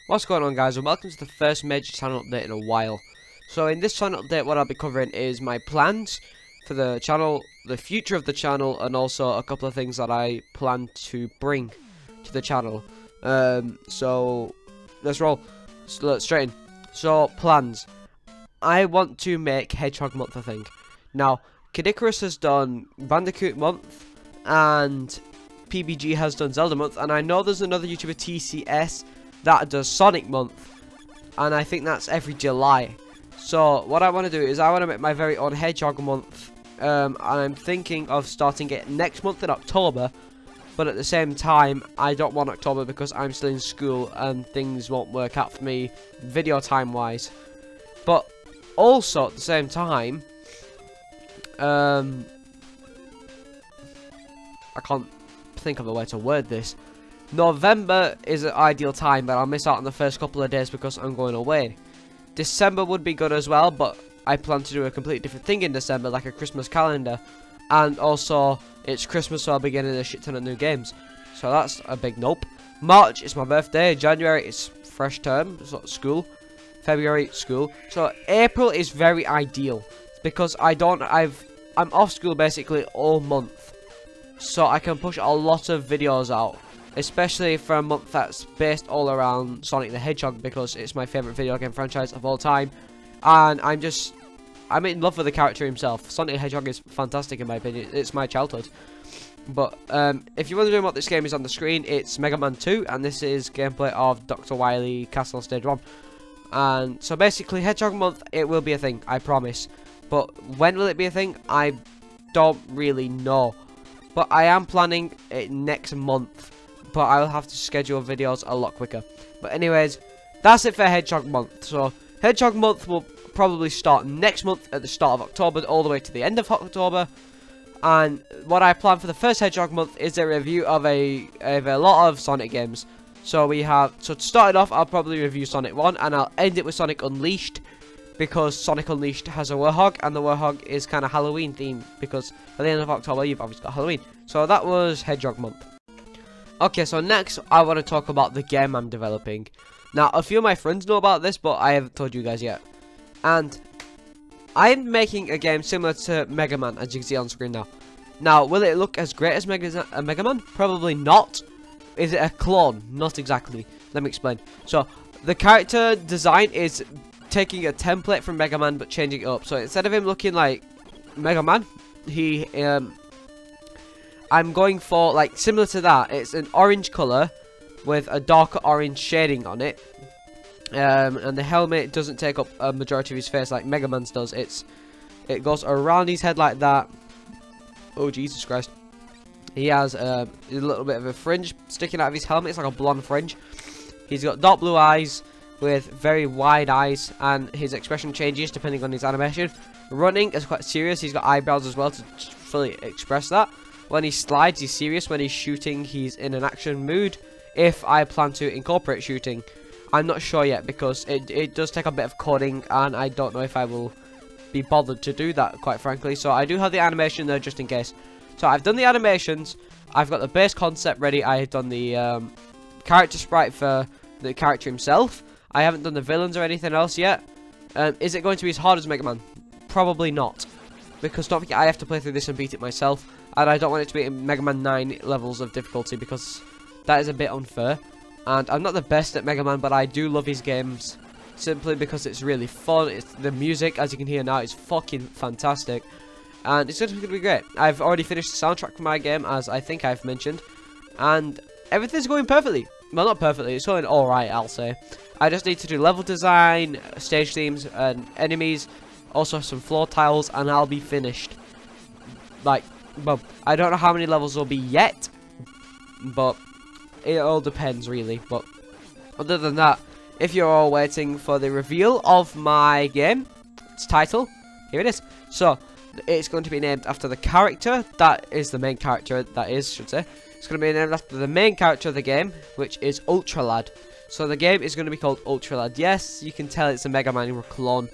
What's going on, guys, and welcome to the first major channel update in a while. So in this channel update, what I'll be covering is my plans for the channel, the future of the channel, and also a couple of things that I plan to bring to the channel. So let's roll. Let's straight in. So plans. I want to make Hedgehog Month a thing. Now, Kid Icarus has done Bandicoot Month, and PBG has done Zelda Month, and I know there's another YouTuber, TCS, that does Sonic Month, and I think that's every July. So what I want to do is I want to make my very own Hedgehog Month, and I'm thinking of starting it next month in October, but at the same time I don't want October because I'm still in school and things won't work out for me video time wise. But also at the same time, I can't think of a way to word this. November is an ideal time, but I'll miss out on the first couple of days because I'm going away. December would be good as well, but I plan to do a completely different thing in December, like a Christmas calendar. And also, it's Christmas, so I'll be getting a shit ton of new games. So that's a big nope. March is my birthday. January is fresh term, so school. February, school. So April is very ideal because I'm off school basically all month, so I can push a lot of videos out. Especially for a month that's based all around Sonic the Hedgehog, because it's my favourite video game franchise of all time. And I'm in love with the character himself. Sonic the Hedgehog is fantastic in my opinion. It's my childhood. But if you want to know what this game is on the screen, it's Mega Man 2, and this is gameplay of Dr. Wily Castle Stage 1. And so basically, Hedgehog Month, it will be a thing, I promise. But when will it be a thing? I don't really know. But I am planning it next month. But I'll have to schedule videos a lot quicker. But anyways, that's it for Hedgehog Month. So Hedgehog Month will probably start next month at the start of October, all the way to the end of October. And what I plan for the first Hedgehog Month is a review of a lot of Sonic games. So to start it off, I'll probably review Sonic 1, and I'll end it with Sonic Unleashed, because Sonic Unleashed has a Warhog, and the Warhog is kind of Halloween themed, because at the end of October you've obviously got Halloween. So that was Hedgehog Month. Okay, so next I want to talk about the game I'm developing. Now, a few of my friends know about this, but I haven't told you guys yet. And I'm making a game similar to Mega Man, as you can see on screen now. Now, will it look as great as Mega Man? Probably not. Is it a clone? Not exactly. Let me explain. So, the character design is taking a template from Mega Man, but changing it up. So, instead of him looking like Mega Man, I'm going for, like, similar to that. It's an orange colour with a darker orange shading on it. And the helmet doesn't take up a majority of his face like Mega Man's does. It goes around his head like that. Oh, Jesus Christ. He has a little bit of a fringe sticking out of his helmet. It's like a blonde fringe. He's got dark blue eyes with very wide eyes, and his expression changes depending on his animation. Running is quite serious. He's got eyebrows as well to fully express that. When he slides, he's serious. When he's shooting, he's in an action mood. If I plan to incorporate shooting, I'm not sure yet, because it does take a bit of coding, and I don't know if I will be bothered to do that, quite frankly. So I do have the animation there just in case. So I've done the animations. I've got the base concept ready. I've done the character sprite for the character himself. I haven't done the villains or anything else yet. Is it going to be as hard as Mega Man? Probably not, because don't forget I have to play through this and beat it myself, and I don't want it to be in Mega Man 9 levels of difficulty, because that is a bit unfair. And I'm not the best at Mega Man, but I do love his games simply because it's really fun. The music, as you can hear now, is fucking fantastic, and it's going to be great. I've already finished the soundtrack for my game, as I think I've mentioned, and everything's going perfectly. Well, not perfectly, it's going alright, I'll say. I just need to do level design, stage themes, and enemies, also some floor tiles, and I'll be finished. Like, well, I don't know how many levels will be yet, but it all depends really. But other than that, if you're all waiting for the reveal of my game, its title, here it is. So it's going to be named after the character that is the main character, should say. It's going to be named after the main character of the game, which is Ultra Lad. So the game is going to be called Ultra Lad. Yes, you can tell it's a Mega Man clone,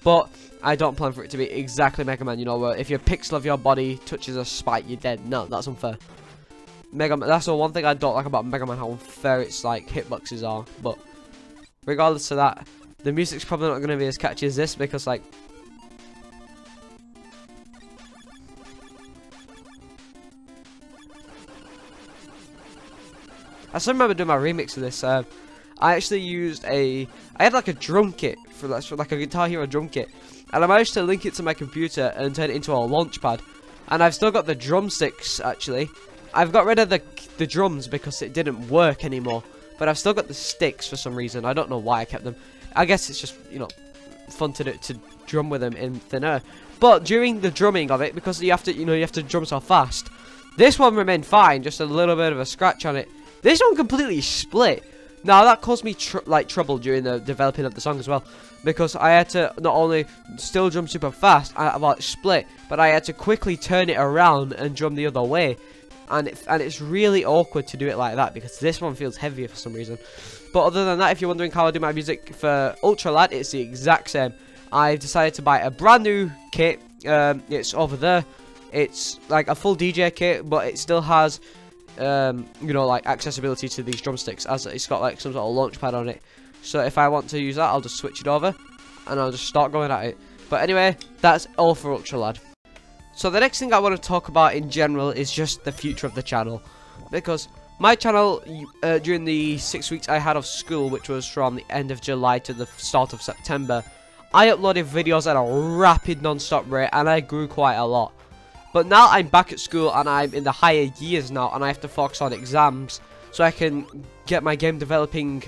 but I don't plan for it to be exactly Mega Man, you know, where if your pixel of your body touches a spike, you're dead. No, that's unfair. Mega Man, that's the one thing I don't like about Mega Man, how unfair its like hitboxes are. But regardless of that, the music's probably not going to be as catchy as this, because like, I still remember doing my remix of this. I actually used I had like a drum kit for like a Guitar Hero drum kit, and I managed to link it to my computer and turn it into a launch pad. And I've still got the drumsticks. Actually, I've got rid of the drums because it didn't work anymore. But I've still got the sticks for some reason. I don't know why I kept them. I guess it's just, you know, fun to drum with them in thin air. But during the drumming of it, because you have to drum so fast, this one remained fine. Just a little bit of a scratch on it. This one completely split. Now that caused me trouble during the developing of the song as well, because I had to not only still drum super fast, well, it split, but I had to quickly turn it around and drum the other way, and it's really awkward to do it like that because this one feels heavier for some reason. But other than that, if you're wondering how I do my music for Ultralad, it's the exact same. I've decided to buy a brand new kit. It's over there. It's like a full DJ kit, but it still has you know, like accessibility to these drumsticks, as it's got like some sort of launch pad on it. So if I want to use that, I'll just switch it over and I'll just start going at it. But anyway, that's all for Ultralad. So the next thing I want to talk about in general is just the future of the channel, because my channel during the 6 weeks I had of school, which was from the end of July to the start of September, I uploaded videos at a rapid non-stop rate and I grew quite a lot. But now I'm back at school and I'm in the higher years now, and I have to focus on exams so I can get my game developing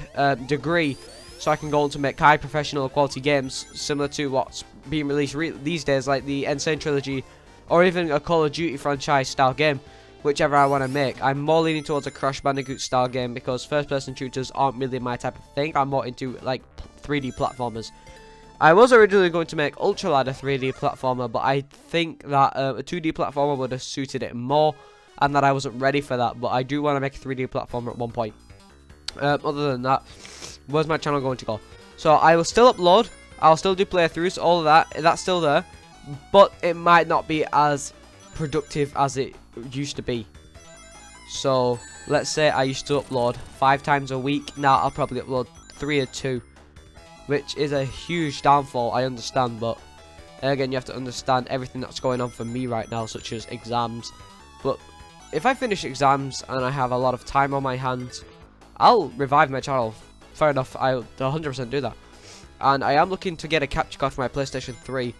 degree, so I can go on to make high professional quality games similar to what's being released these days, like the Insane Trilogy or even a Call of Duty franchise style game, whichever I want to make. I'm more leaning towards a Crash Bandicoot style game because first person shooters aren't really my type of thing. I'm more into like 3D platformers. I was originally going to make Ultralad a 3D platformer, but I think that a 2D platformer would have suited it more, and that I wasn't ready for that. But I do want to make a 3D platformer at one point. Other than that, where's my channel going to go? So I will still upload, I'll still do playthroughs, all of that, that's still there, but it might not be as productive as it used to be. So let's say I used to upload 5 times a week, now I'll probably upload 3 or 2. Which is a huge downfall, I understand, but again, you have to understand everything that's going on for me right now, such as exams. But if I finish exams and I have a lot of time on my hands, I'll revive my channel. Fair enough, I'll 100% do that. And I am looking to get a capture card for my PlayStation 3,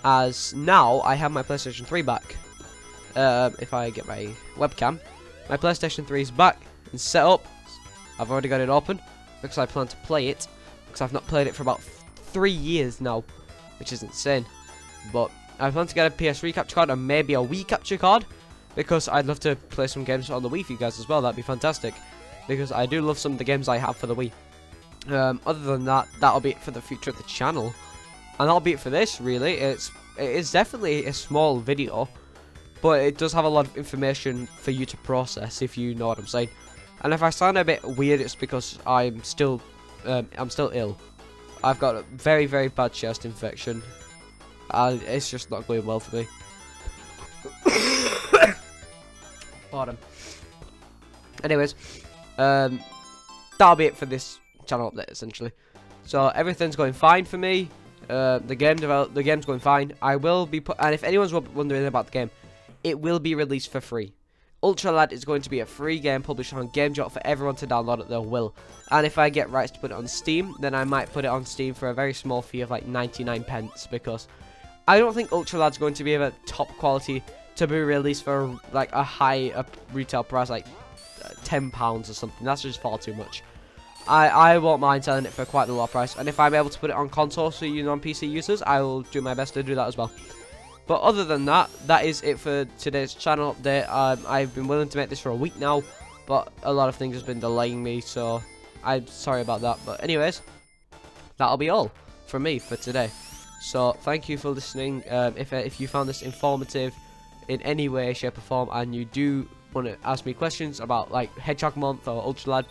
as now I have my PlayStation 3 back. If I get my webcam, my PlayStation 3 is back and set up. I've already got it open because I plan to play it. I've not played it for about 3 years now, which is insane. But I plan to get a PS3 capture card and maybe a Wii capture card, because I'd love to play some games on the Wii for you guys as well. That'd be fantastic, because I do love some of the games I have for the Wii. Other than that, that'll be it for the future of the channel, and that'll be it for this. Really, it is definitely a small video, but it does have a lot of information for you to process, if you know what I'm saying. And if I sound a bit weird, it's because I'm still ill. I've got a very, very bad chest infection. It's just not going well for me. Pardon. Anyways, that'll be it for this channel update, essentially. So everything's going fine for me. The game's going fine. I will be and if anyone's wondering about the game, it will be released for free. Ultralad is going to be a free game published on GameJolt for everyone to download at their will. And if I get rights to put it on Steam, then I might put it on Steam for a very small fee of like 99 pence, because I don't think Ultralad's going to be of a top quality to be released for like a high retail price, like £10 or something. That's just far too much. I won't mind selling it for quite a low price, and if I'm able to put it on console so you non-PC users, I will do my best to do that as well. But other than that, that is it for today's channel update. I've been willing to make this for a week now, but a lot of things have been delaying me, so I'm sorry about that. But anyways, that'll be all from me for today. So thank you for listening. If you found this informative in any way, shape or form, and you do want to ask me questions about like Hedgehog Month or Ultralad,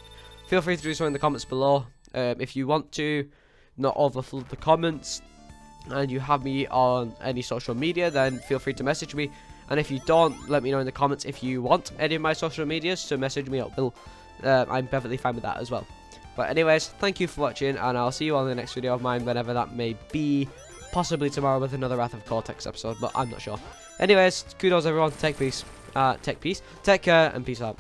feel free to do so in the comments below. If you want to not overflood the comments, and you have me on any social media, then feel free to message me. And if you don't, let me know in the comments if you want any of my social medias to message me up. I'm perfectly fine with that as well. But anyways, thank you for watching, and I'll see you all in the next video of mine, whenever that may be. Possibly tomorrow with another Wrath of Cortex episode, but I'm not sure. Anyways, kudos everyone. Take care, and peace out.